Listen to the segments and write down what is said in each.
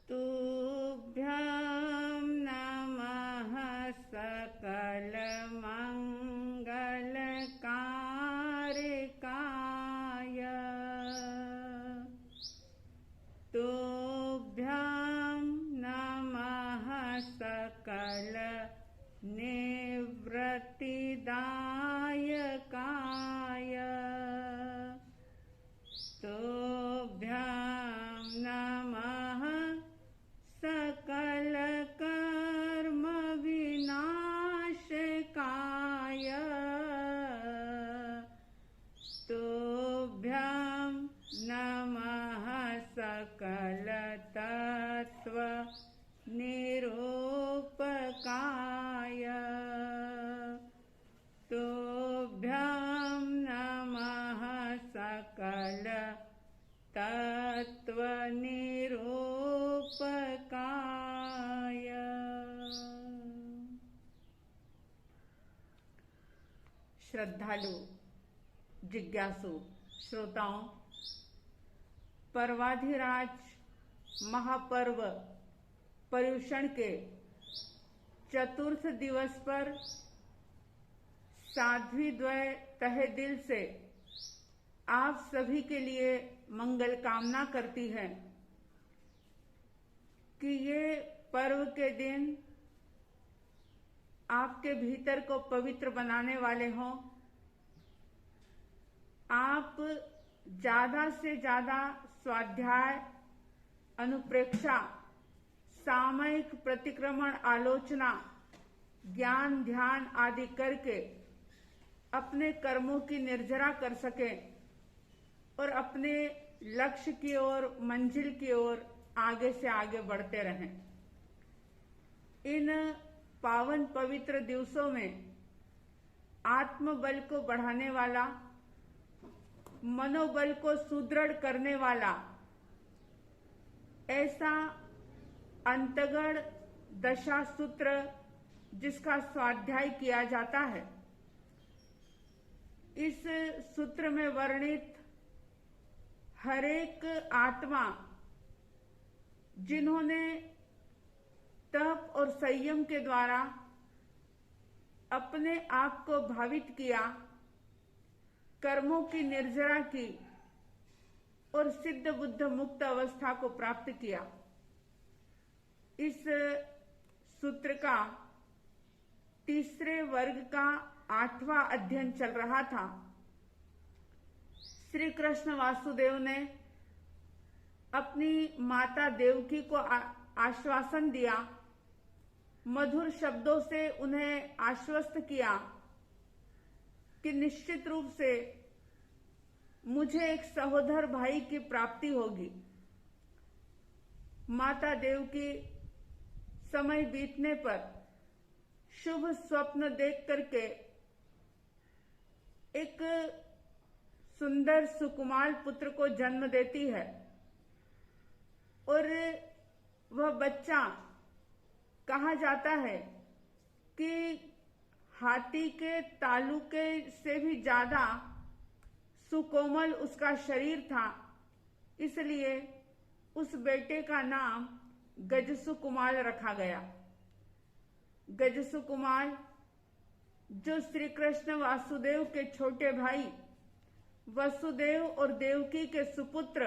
तुभ्यं नमः सकलमङ्गलकारकाय। तुभ्यं नमः सकलनिवृत्तिदायकाय। तुभ्यं नमः सकलकर्मविनाशकाय। तुभ्यं नमः सकलतत्त्वनिरूपकाय। तुभ्यं नमः सकलतत्त्वनिरूपकाय। श्रद्धालु, जिज्ञासु श्रोताओं, पर्वाधिराज महापर्व पर्युषण के चतुर्थ दिवस पर साध्वी द्वय तहे दिल से आप सभी के लिए मंगल कामना करती है कि ये पर्व के दिन आपके भीतर को पवित्र बनाने वाले हों। आप ज्यादा से ज्यादा स्वाध्याय, अनुप्रेक्षा, सामयिक प्रतिक्रमण, आलोचना, ज्ञान, ध्यान आदि करके अपने कर्मों की निर्जरा कर सकें और अपने लक्ष्य की ओर, मंजिल की ओर आगे से आगे बढ़ते रहें। इन पावन पवित्र दिवसों में आत्मबल को बढ़ाने वाला, मनोबल को सुदृढ़ करने वाला ऐसा अंतगढ़ दशा सूत्र जिसका स्वाध्याय किया जाता है, इस सूत्र में वर्णित हरेक आत्मा जिन्होंने तप और संयम के द्वारा अपने आप को भावित किया, कर्मों की निर्जरा की और सिद्ध बुद्ध मुक्त अवस्था को प्राप्त किया। इस सूत्र का तीसरे वर्ग का 8वां अध्ययन चल रहा था। श्री कृष्ण वासुदेव ने अपनी माता देवकी को आश्वासन दिया, मधुर शब्दों से उन्हें आश्वस्त किया कि निश्चित रूप से मुझे एक सहोदर भाई की प्राप्ति होगी। माता देवकी समय बीतने पर शुभ स्वप्न देख करके एक सुंदर सुकुमार पुत्र को जन्म देती है और वह बच्चा कहा जाता है कि हाथी के तालू के से भी ज्यादा सुकोमल उसका शरीर था, इसलिए उस बेटे का नाम गजसुकुमार रखा गया। गजसुकुमार जो श्री कृष्ण वासुदेव के छोटे भाई वसुदेव और देवकी के सुपुत्र,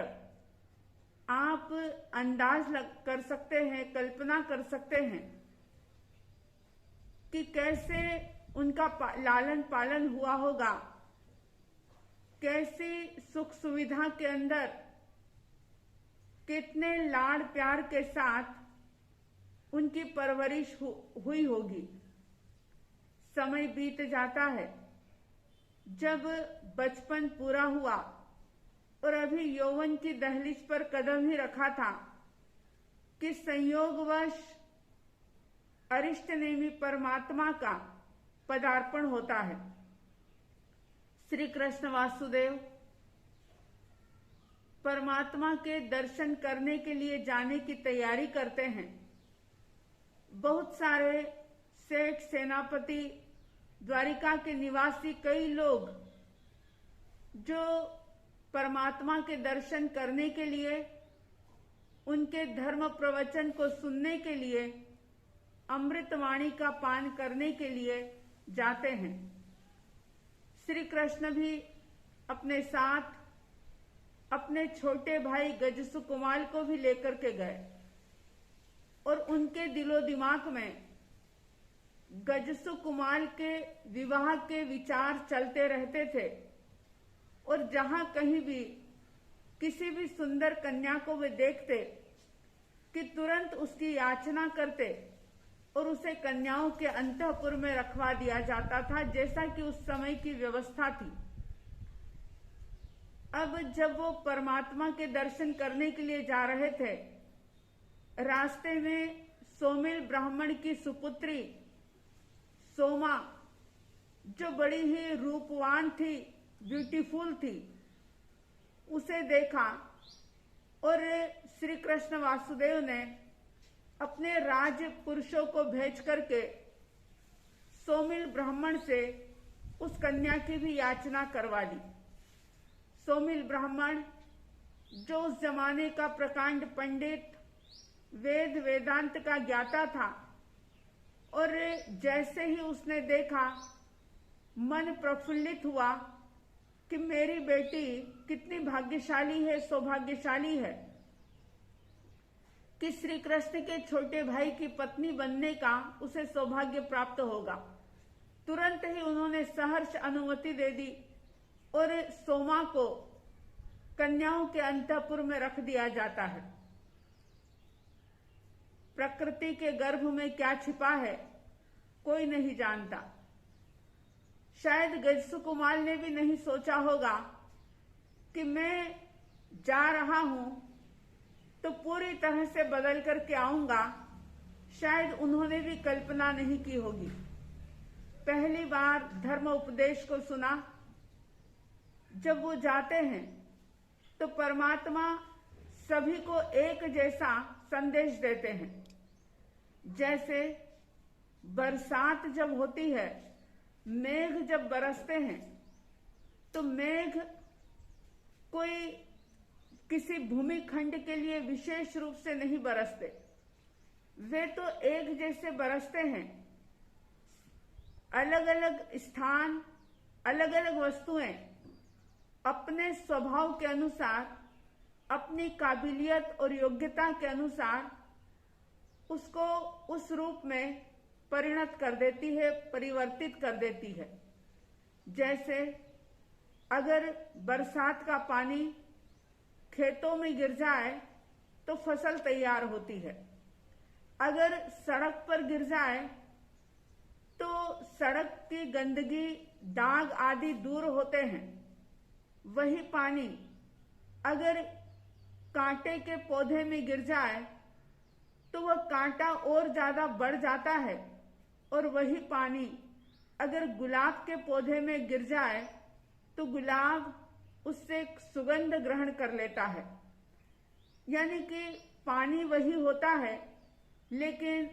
आप अंदाज कर सकते हैं, कल्पना कर सकते हैं कि कैसे उनका लालन पालन हुआ होगा, कैसी सुख सुविधा के अंदर कितने लाड़ प्यार के साथ उनकी परवरिश हुई होगी। समय बीत जाता है, जब बचपन पूरा हुआ और अभी यौवन की दहलीज पर कदम ही रखा था कि संयोगवश अरिष्ट नेमी परमात्मा का पदार्पण होता है। श्री कृष्ण वासुदेव परमात्मा के दर्शन करने के लिए जाने की तैयारी करते हैं। बहुत सारे सेठ, सेनापति, द्वारिका के निवासी कई लोग जो परमात्मा के दर्शन करने के लिए उनके धर्म प्रवचन को सुनने के लिए, अमृतवाणी का पान करने के लिए जाते हैं। श्री कृष्ण भी अपने साथ अपने छोटे भाई गजसुकुमाल को भी लेकर के गए और उनके दिलो दिमाग में गजसुकुमाल के विवाह के विचार चलते रहते थे और जहां कहीं भी किसी भी सुंदर कन्या को वे देखते कि तुरंत उसकी याचना करते और उसे कन्याओं के अंतःपुर में रखवा दिया जाता था, जैसा कि उस समय की व्यवस्था थी। अब जब वो परमात्मा के दर्शन करने के लिए जा रहे थे, रास्ते में सोमिल ब्राह्मण की सुपुत्री सोमा, जो बड़ी ही रूपवान थी, ब्यूटीफुल थी, उसे देखा और श्री कृष्ण वासुदेव ने अपने राज पुरुषों को भेज करके सोमिल ब्राह्मण से उस कन्या की भी याचना करवा ली। सोमिल ब्राह्मण, जो उस जमाने का प्रकांड पंडित, वेद वेदांत का ज्ञाता था, और जैसे ही उसने देखा मन प्रफुल्लित हुआ कि मेरी बेटी कितनी भाग्यशाली है, सौभाग्यशाली है कि श्री कृष्ण के छोटे भाई की पत्नी बनने का उसे सौभाग्य प्राप्त होगा। तुरंत ही उन्होंने सहर्ष अनुमति दे दी और सोमा को कन्याओं के अंतःपुर में रख दिया जाता है। प्रकृति के गर्भ में क्या छिपा है, कोई नहीं जानता। शायद गजसुकुमाल ने भी नहीं सोचा होगा कि मैं जा रहा हूं तो पूरी तरह से बदल करके आऊंगा। शायद उन्होंने भी कल्पना नहीं की होगी। पहली बार धर्म उपदेश को सुना, जब वो जाते हैं तो परमात्मा सभी को एक जैसा संदेश देते हैं। जैसे बरसात जब होती है, मेघ जब बरसते हैं, तो मेघ कोई किसी भूमिखंड के लिए विशेष रूप से नहीं बरसते, वे तो एक जैसे बरसते हैं। अलग अलग स्थान, अलग अलग वस्तुएं अपने स्वभाव के अनुसार, अपनी काबिलियत और योग्यता के अनुसार उसको उस रूप में परिणत कर देती है, परिवर्तित कर देती है। जैसे अगर बरसात का पानी खेतों में गिर जाए तो फसल तैयार होती है। अगर सड़क पर गिर जाए तो सड़क की गंदगी, दाग आदि दूर होते हैं। वही पानी अगर कांटे के पौधे में गिर जाए तो वह कांटा और ज्यादा बढ़ जाता है, और वही पानी अगर गुलाब के पौधे में गिर जाए तो गुलाब उससे सुगंध ग्रहण कर लेता है। यानी कि पानी वही होता है, लेकिन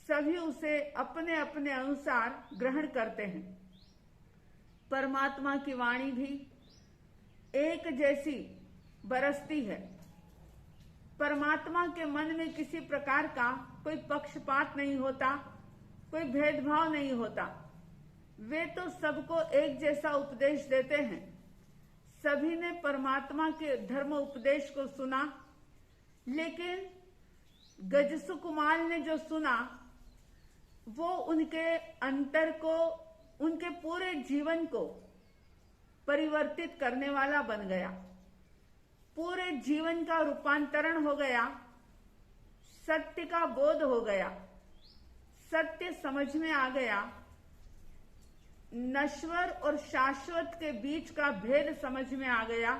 सभी उसे अपने अपने अनुसार ग्रहण करते हैं। परमात्मा की वाणी भी एक जैसी बरसती है। परमात्मा के मन में किसी प्रकार का कोई पक्षपात नहीं होता, कोई भेदभाव नहीं होता। वे तो सबको एक जैसा उपदेश देते हैं। सभी ने परमात्मा के धर्म उपदेश को सुना, लेकिन गजसुकुमाल ने जो सुना वो उनके अंतर को, उनके पूरे जीवन को परिवर्तित करने वाला बन गया। पूरे जीवन का रूपांतरण हो गया, सत्य का बोध हो गया, सत्य समझ में आ गया, नश्वर और शाश्वत के बीच का भेद समझ में आ गया।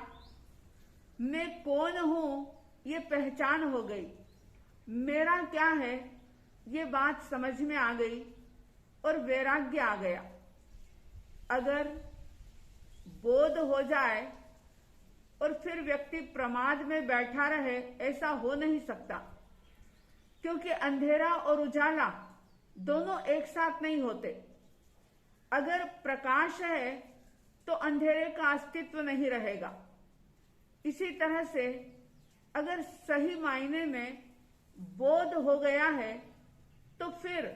मैं कौन हूं ये पहचान हो गई, मेरा क्या है ये बात समझ में आ गई और वैराग्य आ गया। अगर बोध हो जाए और फिर व्यक्ति प्रमाद में बैठा रहे, ऐसा हो नहीं सकता, क्योंकि अंधेरा और उजाला दोनों एक साथ नहीं होते। अगर प्रकाश है तो अंधेरे का अस्तित्व नहीं रहेगा। इसी तरह से अगर सही मायने में बोध हो गया है तो फिर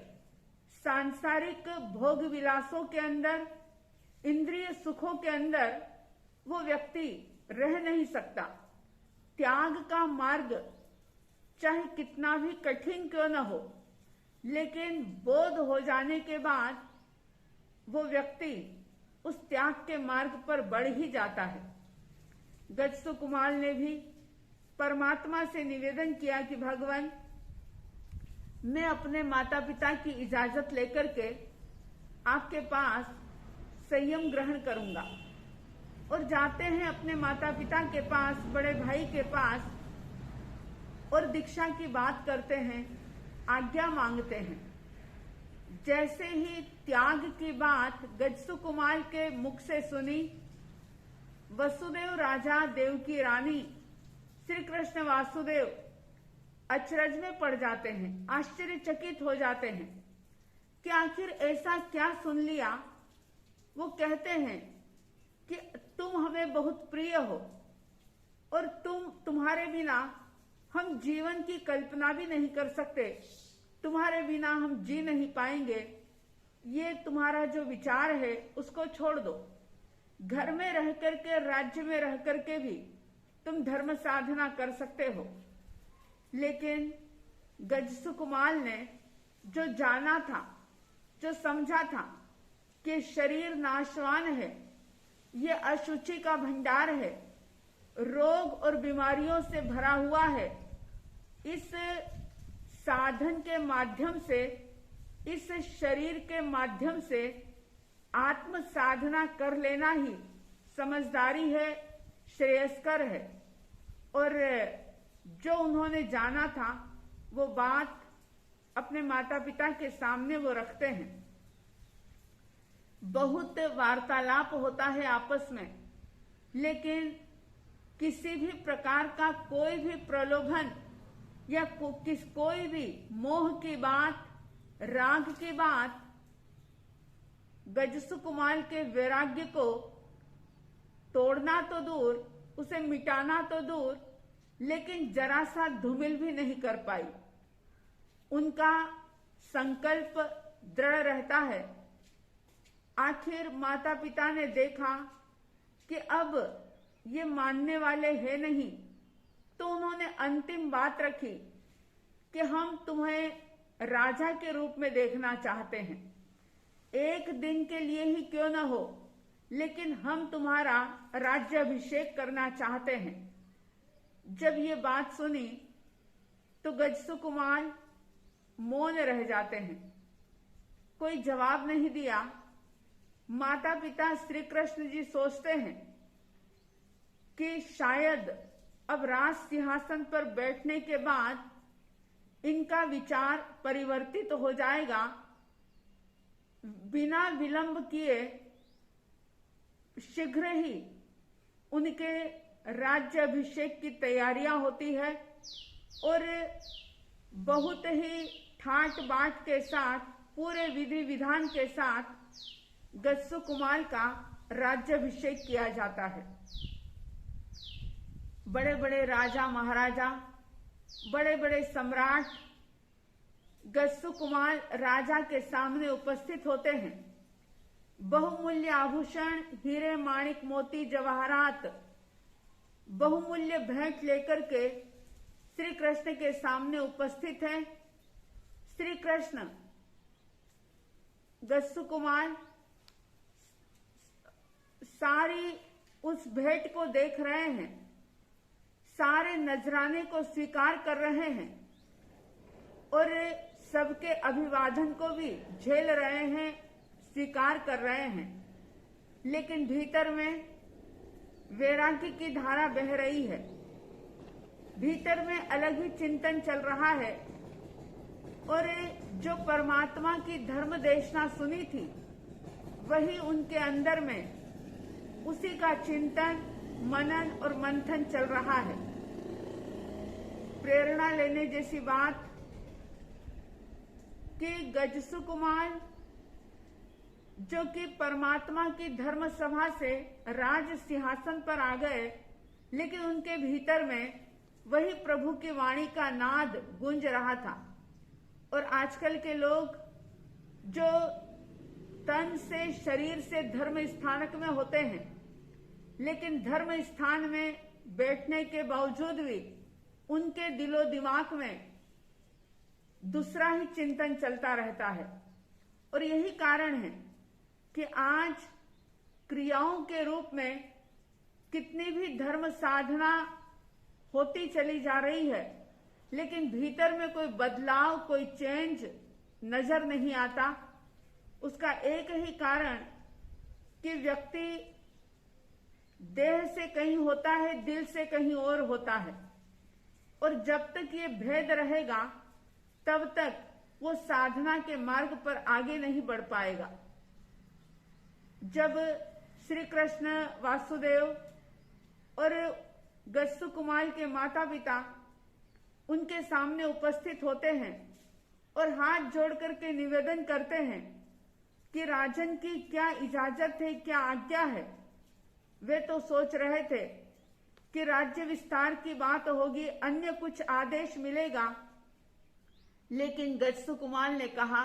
सांसारिक भोग विलासों के अंदर, इंद्रिय सुखों के अंदर वो व्यक्ति रह नहीं सकता। त्याग का मार्ग चाहे कितना भी कठिन क्यों न हो, लेकिन बोध हो जाने के बाद वो व्यक्ति उस त्याग के मार्ग पर बढ़ ही जाता है। गजसुकुमार ने भी परमात्मा से निवेदन किया कि भगवान, मैं अपने माता पिता की इजाजत लेकर के आपके पास संयम ग्रहण करूंगा। और जाते हैं अपने माता पिता के पास, बड़े भाई के पास, और दीक्षा की बात करते हैं, आज्ञा मांगते हैं। जैसे ही त्याग की बात गजसुकुमार के मुख से सुनी, वसुदेव राजा, देवकी रानी, श्री कृष्ण वासुदेव अचरज में पड़ जाते हैं, आश्चर्यचकित हो जाते हैं कि आखिर ऐसा क्या सुन लिया। वो कहते हैं कि तुम हमें बहुत प्रिय हो और तुम्हारे बिना हम जीवन की कल्पना भी नहीं कर सकते, तुम्हारे बिना हम जी नहीं पाएंगे। ये तुम्हारा जो विचार है उसको छोड़ दो। घर में रह करके, राज्य में रह करके भी तुम धर्म साधना कर सकते हो। लेकिन गजसुकुमार ने जो जाना था, जो समझा था कि शरीर नाशवान है, ये अशुचि का भंडार है, रोग और बीमारियों से भरा हुआ है, इस साधन के माध्यम से, इस शरीर के माध्यम से आत्म साधना कर लेना ही समझदारी है, श्रेयस्कर है। और जो उन्होंने जाना था वो बात अपने माता पिता के सामने वो रखते हैं। बहुत वार्तालाप होता है आपस में, लेकिन किसी भी प्रकार का कोई भी प्रलोभन या कोई भी मोह की बात, राग की बात गजसुकुमार के वैराग्य को तोड़ना तो दूर, उसे मिटाना तो दूर, लेकिन जरा सा धूमिल भी नहीं कर पाई। उनका संकल्प दृढ़ रहता है। आखिर माता पिता ने देखा कि अब ये मानने वाले हैं नहीं, तो उन्होंने अंतिम बात रखी कि हम तुम्हें राजा के रूप में देखना चाहते हैं। एक दिन के लिए ही क्यों न हो, लेकिन हम तुम्हारा राज्याभिषेक करना चाहते हैं। जब ये बात सुनी तो गजसुकुमार मौन रह जाते हैं, कोई जवाब नहीं दिया। माता पिता श्री कृष्ण जी सोचते हैं कि शायद अब राज सिंहासन पर बैठने के बाद इनका विचार परिवर्तित हो जाएगा। बिना विलंब किए शीघ्र ही उनके राज्याभिषेक की तैयारियां होती है और बहुत ही ठाट बाट के साथ, पूरे विधि विधान के साथ गजसुकुमार का राज्याभिषेक किया जाता है। बड़े बड़े राजा महाराजा, बड़े बड़े सम्राट गजसुकुमार राजा के सामने उपस्थित होते हैं। बहुमूल्य आभूषण, हीरे माणिक मोती जवाहरात, बहुमूल्य भेंट लेकर के श्री कृष्ण के सामने उपस्थित हैं। श्री कृष्ण गजसुकुमार सारी उस भेंट को देख रहे हैं, सारे नजराने को स्वीकार कर रहे हैं और सबके अभिवादन को भी झेल रहे हैं, स्वीकार कर रहे हैं। लेकिन भीतर में वैराग्य की धारा बह रही है, भीतर में अलग ही चिंतन चल रहा है। और जो परमात्मा की धर्म देशना सुनी थी, वही उनके अंदर में उसी का चिंतन, मनन और मंथन चल रहा है। प्रेरणा लेने जैसी बात कि गजसुकुमार जो कि परमात्मा की धर्म सभा से राज सिंहासन पर आ गए, लेकिन उनके भीतर में वही प्रभु की वाणी का नाद गूंज रहा था। और आजकल के लोग जो तन से शरीर से धर्म स्थानक में होते हैं, लेकिन धर्म स्थान में बैठने के बावजूद भी उनके दिलो दिमाग में दूसरा ही चिंतन चलता रहता है। और यही कारण है कि आज क्रियाओं के रूप में कितनी भी धर्म साधना होती चली जा रही है, लेकिन भीतर में कोई बदलाव, कोई चेंज नजर नहीं आता। उसका एक ही कारण कि व्यक्ति देह से कहीं होता है, दिल से कहीं और होता है। और जब तक ये भेद रहेगा तब तक वो साधना के मार्ग पर आगे नहीं बढ़ पाएगा। जब श्री कृष्ण वासुदेव और गस्सु कुमार के माता पिता उनके सामने उपस्थित होते हैं और हाथ जोड़ करके निवेदन करते हैं कि राजन की क्या इजाजत है, क्या आज्ञा है। वे तो सोच रहे थे कि राज्य विस्तार की बात होगी, अन्य कुछ आदेश मिलेगा। लेकिन गस्सु कुमार ने कहा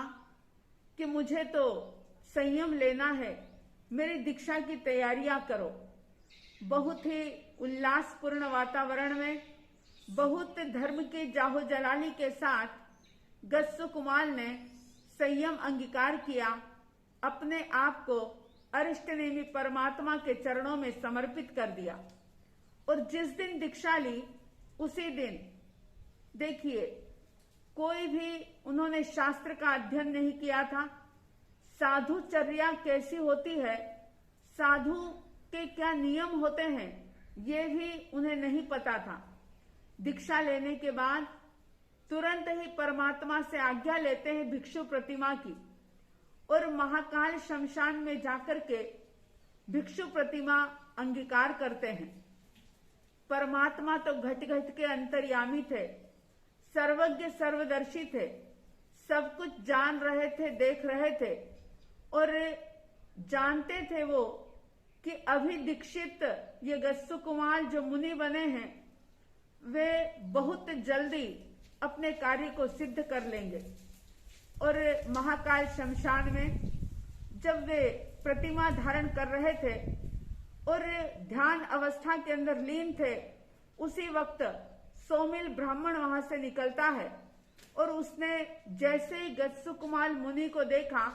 कि मुझे तो संयम लेना है, मेरी दीक्षा की तैयारियां करो। बहुत ही उल्लासपूर्ण वातावरण में, बहुत धर्म की जाहो जलाली के साथ गस्सु कुमार ने संयम अंगीकार किया, अपने आप को अरिष्टनेमी परमात्मा के चरणों में समर्पित कर दिया। और जिस दिन दीक्षा ली उसी दिन देखिए, कोई भी उन्होंने शास्त्र का अध्ययन नहीं किया था। साधुचर्या कैसी होती है, साधु के क्या नियम होते हैं, ये भी उन्हें नहीं पता था। दीक्षा लेने के बाद तुरंत ही परमात्मा से आज्ञा लेते हैं भिक्षु प्रतिमा की, और महाकाल शमशान में जाकर के भिक्षु प्रतिमा अंगीकार करते हैं। परमात्मा तो घट घट के अंतर्यामी थे, सर्वज्ञ सर्वदर्शी थे, सब कुछ जान रहे थे, देख रहे थे। और जानते थे वो कि अभी दीक्षित ये गस्सु कुमार जो मुनि बने हैं, वे बहुत जल्दी अपने कार्य को सिद्ध कर लेंगे। और महाकाल शमशान में जब वे प्रतिमा धारण कर रहे थे और ध्यान अवस्था के अंदर लीन थे, उसी वक्त सोमिल ब्राह्मण वहां से निकलता है। और उसने जैसे ही गस्सु कुमार मुनि को देखा,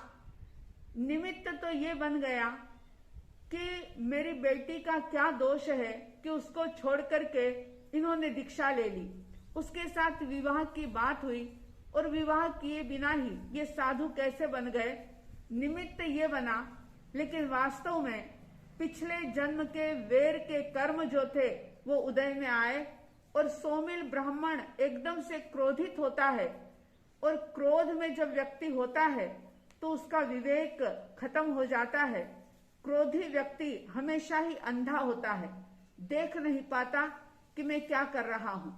निमित्त तो ये बन गया कि मेरी बेटी का क्या दोष है कि उसको छोड़ करके इन्होंने दीक्षा ले ली। उसके साथ विवाह की बात हुई और विवाह किए बिना ही ये साधु कैसे बन गए। निमित्त ये बना, लेकिन वास्तव में पिछले जन्म के वेर के कर्म जो थे वो उदय में आए। और सोमिल ब्राह्मण एकदम से क्रोधित होता है, और क्रोध में जब व्यक्ति होता है तो उसका विवेक खत्म हो जाता है। क्रोधी व्यक्ति हमेशा ही अंधा होता है, देख नहीं पाता कि मैं क्या कर रहा हूं।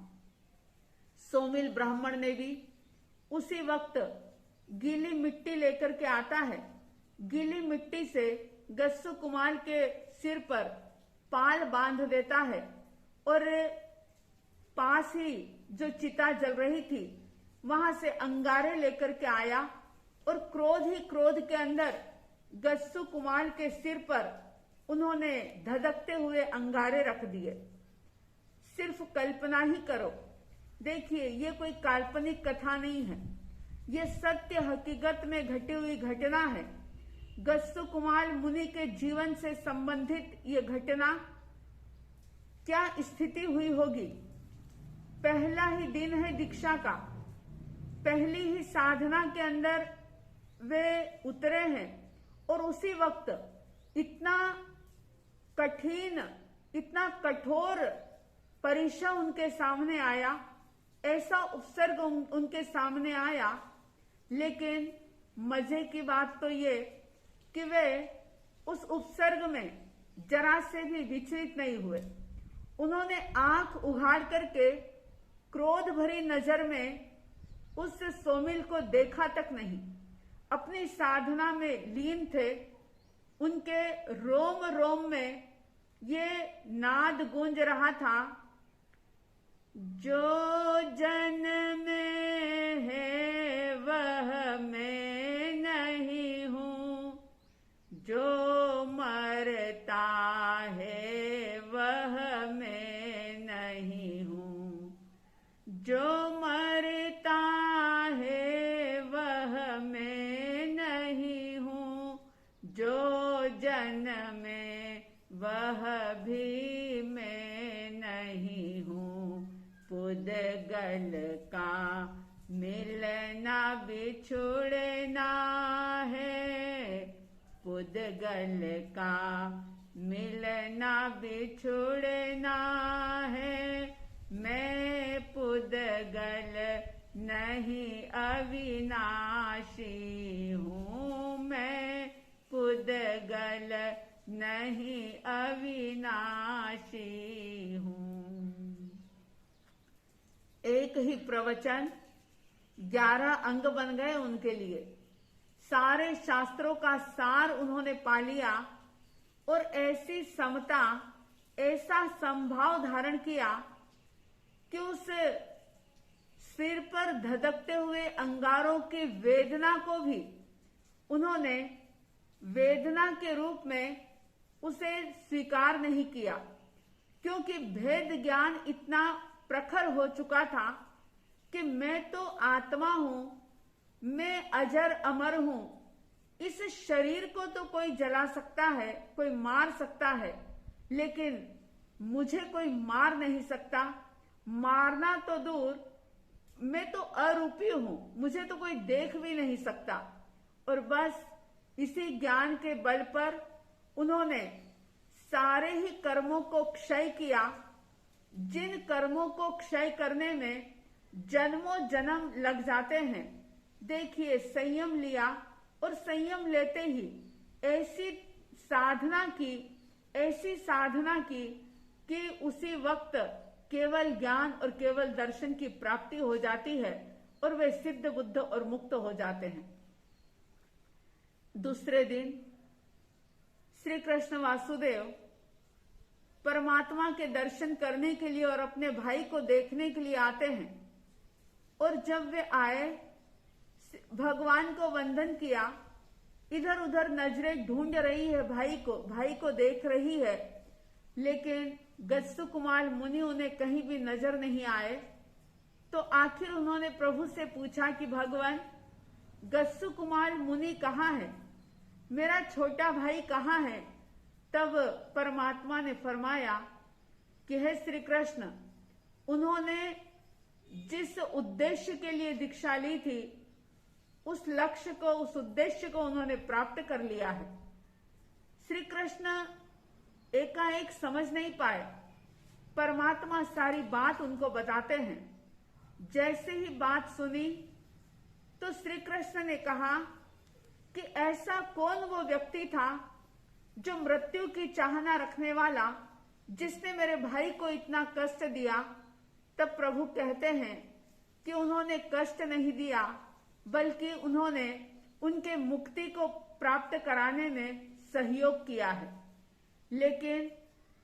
सोमिल ब्राह्मण ने भी उसी वक्त गीली मिट्टी लेकर के आता है। गीली मिट्टी से गस्सु कुमार के सिर पर पाल बांध देता है, और पास ही जो चिता जल रही थी वहां से अंगारे लेकर के आया, और क्रोध ही क्रोध के अंदर गस्सु कुमार के सिर पर उन्होंने धधकते हुए अंगारे रख दिए। सिर्फ कल्पना ही करो, देखिए ये कोई काल्पनिक कथा नहीं है, ये सत्य हकीकत में घटी हुई घटना है। गस्सु कुमार मुनि के जीवन से संबंधित ये घटना, क्या स्थिति हुई होगी। पहला ही दिन है दीक्षा का, पहली ही साधना के अंदर वे उतरे हैं, और उसी वक्त इतना कठिन, इतना कठोर परीक्षा उनके सामने आया, ऐसा उपसर्ग उनके सामने आया। लेकिन मजे की बात तो ये कि वे उस उपसर्ग में जरा से भी विचलित नहीं हुए। उन्होंने आंख उघाड़ करके क्रोध भरी नजर में उस सोमिल को देखा तक नहीं, अपनी साधना में लीन थे। उनके रोम रोम में ये नाद गूंज रहा था जो जन में है वह मैं नहीं हूँ, जो मरता है वह मैं नहीं हूँ, जो मरता है वह मैं नहीं हूँ, जो जन्मे वह भी मैं नहीं हूँ। पुद्गल का मिलना बिछुड़ना है, पुद्गल का मिलना बिछुड़ना है। मैं पुद्गल नहीं अविनाशी हूँ, मैं पुद्गल नहीं अविनाशी हूँ। एक ही प्रवचन 11 अंग बन गए उनके लिए। सारे शास्त्रों का सार उन्होंने पा लिया और ऐसी समता, ऐसा संभाव धारण किया कि उस सिर पर धधकते हुए अंगारों की वेदना को भी उन्होंने वेदना के रूप में उसे स्वीकार नहीं किया, क्योंकि भेद ज्ञान इतना प्रखर हो चुका था कि मैं तो आत्मा हूं, मैं अजर अमर हूं। इस शरीर को तो कोई जला सकता है, कोई मार सकता है, लेकिन मुझे कोई मार नहीं सकता। मारना तो दूर, मैं तो अरूपी हूं, मुझे तो कोई देख भी नहीं सकता। और बस इसी ज्ञान के बल पर उन्होंने सारे ही कर्मों को क्षय किया, जिन कर्मों को क्षय करने में जन्मों जन्म लग जाते हैं। देखिए, संयम लिया और संयम लेते ही ऐसी साधना की कि उसी वक्त केवल ज्ञान और केवल दर्शन की प्राप्ति हो जाती है और वे सिद्ध बुद्ध और मुक्त हो जाते हैं। दूसरे दिन श्री कृष्ण वासुदेव परमात्मा के दर्शन करने के लिए और अपने भाई को देखने के लिए आते हैं। और जब वे आए, भगवान को वंदन किया, इधर उधर नजरें ढूंढ रही है, भाई को देख रही है, लेकिन गत्सु कुमार मुनि उन्हें कहीं भी नजर नहीं आए। तो आखिर उन्होंने प्रभु से पूछा कि भगवान, गत्सु कुमार मुनि कहाँ है, मेरा छोटा भाई कहाँ है? तब परमात्मा ने फरमाया कि हे श्री कृष्ण, उन्होंने जिस उद्देश्य के लिए दीक्षा ली थी, उस लक्ष्य को, उस उद्देश्य को उन्होंने प्राप्त कर लिया है। श्री कृष्ण एकाएक समझ नहीं पाए। परमात्मा सारी बात उनको बताते हैं। जैसे ही बात सुनी तो श्री कृष्ण ने कहा कि ऐसा कौन वो व्यक्ति था जो मृत्यु की चाहना रखने वाला, जिसने मेरे भाई को इतना कष्ट दिया। तब प्रभु कहते हैं कि उन्होंने कष्ट नहीं दिया, बल्कि उन्होंने उनके मुक्ति को प्राप्त कराने में सहयोग किया है। लेकिन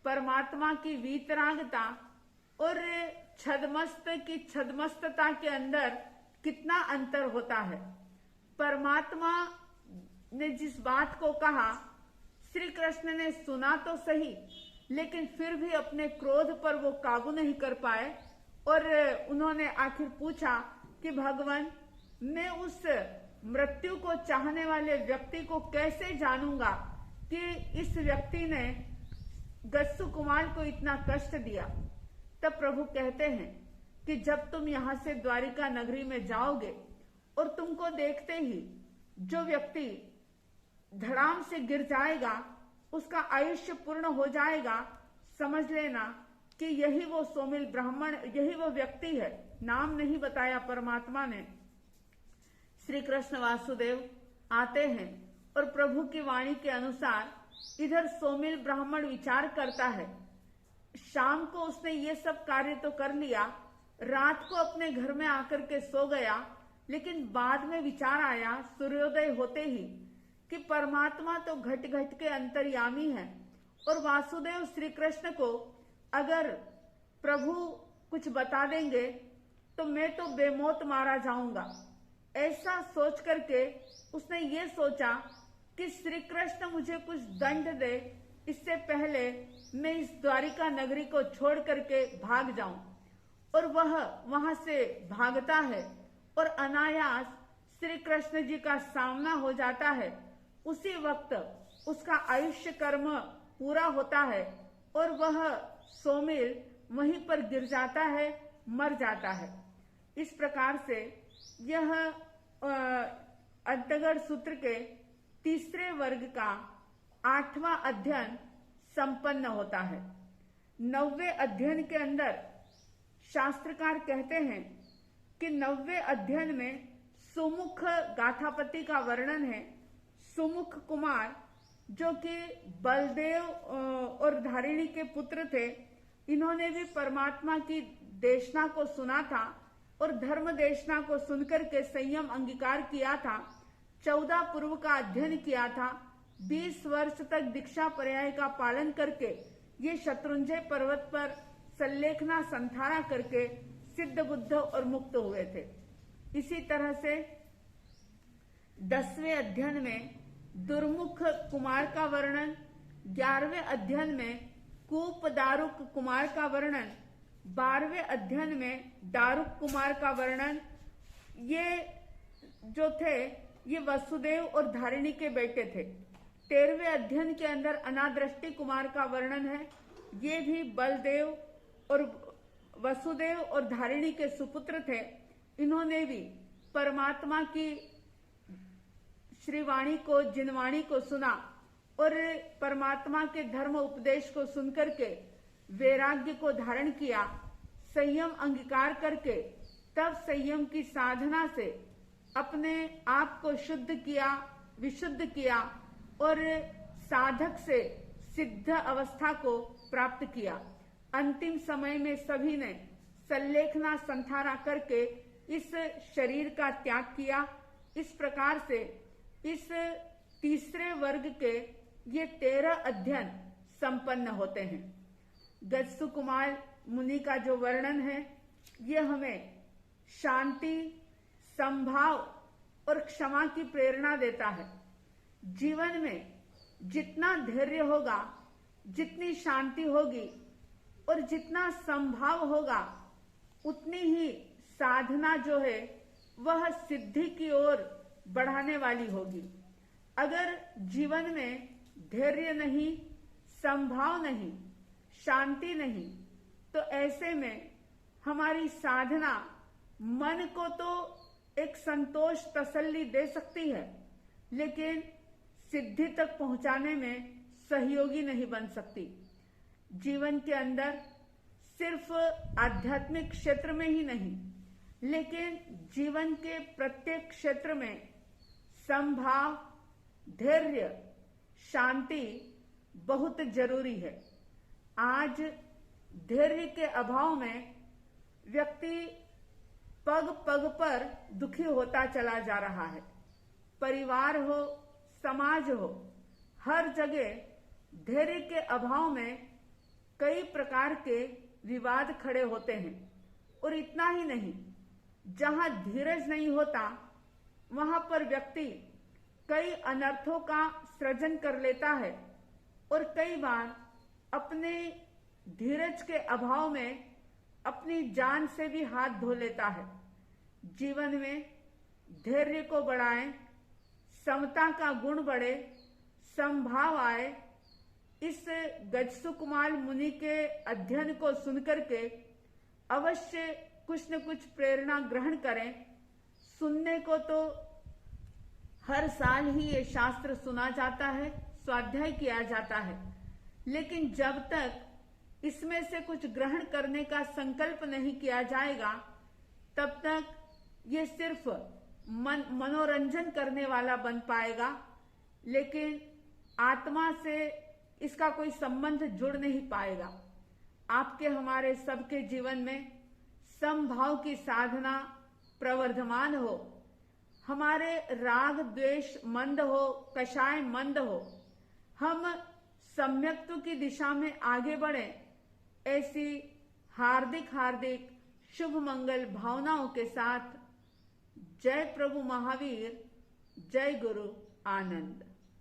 परमात्मा की वीतरागता और छदमस्त की छदमस्तता के अंदर कितना अंतर होता है। परमात्मा ने जिस बात को कहा, श्री कृष्ण ने सुना तो सही, लेकिन फिर भी अपने क्रोध पर वो काबू नहीं कर पाए और उन्होंने आखिर पूछा कि भगवान, मैं उस मृत्यु को चाहने वाले व्यक्ति को कैसे जानूंगा कि इस व्यक्ति ने गत्सु कुमार को इतना कष्ट दिया। तब प्रभु कहते हैं कि जब तुम यहां से द्वारिका नगरी में जाओगे और तुमको देखते ही जो व्यक्ति धड़ाम से गिर जाएगा, उसका आयुष्य पूर्ण हो जाएगा, समझ लेना कि यही वो सोमिल ब्राह्मण, यही वो व्यक्ति है। नाम नहीं बताया परमात्मा ने। श्री कृष्ण वासुदेव आते हैं और प्रभु की वाणी के अनुसार इधर सोमिल ब्राह्मण विचार करता है। शाम को उसने ये सब कार्य तो कर लिया, रात को अपने घर में आकर के सो गया, लेकिन बाद में विचार आया सूर्योदय होते ही कि परमात्मा तो घट घट के अंतर्यामी है और वासुदेव श्री कृष्ण को अगर प्रभु कुछ बता देंगे तो मैं तो बेमौत मारा जाऊंगा। ऐसा सोच करके उसने ये सोचा कि श्री कृष्ण मुझे कुछ दंड दे, इससे पहले मैं इस द्वारिका नगरी को छोड़ करके भाग जाऊं। और वह वहां से भागता है और अनायास श्री कृष्ण जी का सामना हो जाता है। उसी वक्त उसका आयुष्य कर्म पूरा होता है और वह सोमिल वहीं पर गिर जाता है, मर जाता है। इस प्रकार से यह अंतगढ़ सूत्र के तीसरे वर्ग का 8वां अध्ययन संपन्न होता है। 9वें अध्ययन के अंदर शास्त्रकार कहते हैं कि 9वें अध्ययन में सुमुख गाथापति का वर्णन है। सुमुख कुमार जो कि बलदेव और धारिणी के पुत्र थे, इन्होंने भी परमात्मा की देशना को सुना था और धर्म देशना को सुनकर के संयम अंगीकार किया था। 14 पूर्व का अध्ययन किया था। 20 वर्ष तक दीक्षा पर्याय का पालन करके ये शत्रुंजय पर्वत पर सल्लेखना संथारा करके सिद्ध बुद्ध और मुक्त हुए थे। इसी तरह से 10वें अध्ययन में दुर्मुख कुमार का वर्णन, 11वें अध्ययन में कूप दारुक कुमार का वर्णन, 12वें अध्ययन में दारुक कुमार का वर्णन। ये जो थे ये वसुदेव और धारिणी के बेटे थे। 13वें अध्ययन के अंदर अनादृष्टि कुमार का वर्णन है। ये भी बलदेव और वसुदेव और धारिणी के सुपुत्र थे। इन्होंने भी परमात्मा की श्रीवाणी को, जिनवाणी को सुना और परमात्मा के धर्म उपदेश को सुनकर के वैराग्य को धारण किया, संयम अंगीकार करके तब संयम की साधना से अपने आप को शुद्ध किया, विशुद्ध किया और साधक से सिद्ध अवस्था को प्राप्त किया। अंतिम समय में सभी ने सल्लेखना संथारा करके इस शरीर का त्याग किया। इस प्रकार से इस तीसरे वर्ग के ये 13 अध्ययन संपन्न होते हैं। गजसु कुमार मुनि का जो वर्णन है ये हमें शांति, संभाव और क्षमा की प्रेरणा देता है। जीवन में जितना धैर्य होगा, जितनी शांति होगी और जितना संभाव होगा, उतनी ही साधना जो है वह सिद्धि की ओर बढ़ाने वाली होगी। अगर जीवन में धैर्य नहीं, संभाव नहीं, शांति नहीं, तो ऐसे में हमारी साधना मन को तो एक संतोष, तसल्ली दे सकती है, लेकिन सिद्धि तक पहुंचाने में सहयोगी नहीं बन सकती। जीवन के अंदर सिर्फ आध्यात्मिक क्षेत्र में ही नहीं, लेकिन जीवन के प्रत्येक क्षेत्र में संभाव, धैर्य, शांति बहुत जरूरी है। आज धैर्य के अभाव में व्यक्ति पग पग पर दुखी होता चला जा रहा है। परिवार हो, समाज हो, हर जगह धैर्य के अभाव में कई प्रकार के विवाद खड़े होते हैं। और इतना ही नहीं, जहां धीरज नहीं होता वहां पर व्यक्ति कई अनर्थों का सृजन कर लेता है और कई बार अपने धीरज के अभाव में अपनी जान से भी हाथ धो लेता है। जीवन में धैर्य को बढ़ाएं, समता का गुण बढ़े, संभाव आए। इस गजसु कुमार मुनि के अध्ययन को सुनकर के अवश्य कुछ न कुछ प्रेरणा ग्रहण करें। सुनने को तो हर साल ही ये शास्त्र सुना जाता है, स्वाध्याय किया जाता है, लेकिन जब तक इसमें से कुछ ग्रहण करने का संकल्प नहीं किया जाएगा, तब तक ये सिर्फ मनोरंजन करने वाला बन पाएगा, लेकिन आत्मा से इसका कोई संबंध जुड़ नहीं पाएगा। आपके हमारे सबके जीवन में समभाव की साधना प्रवर्धमान हो, हमारे राग द्वेष मंद हो, कषाय मंद हो, हम सम्यक्त्व की दिशा में आगे बढ़ें, ऐसी हार्दिक हार्दिक शुभ मंगल भावनाओं के साथ जय प्रभु महावीर, जय गुरु आनंद।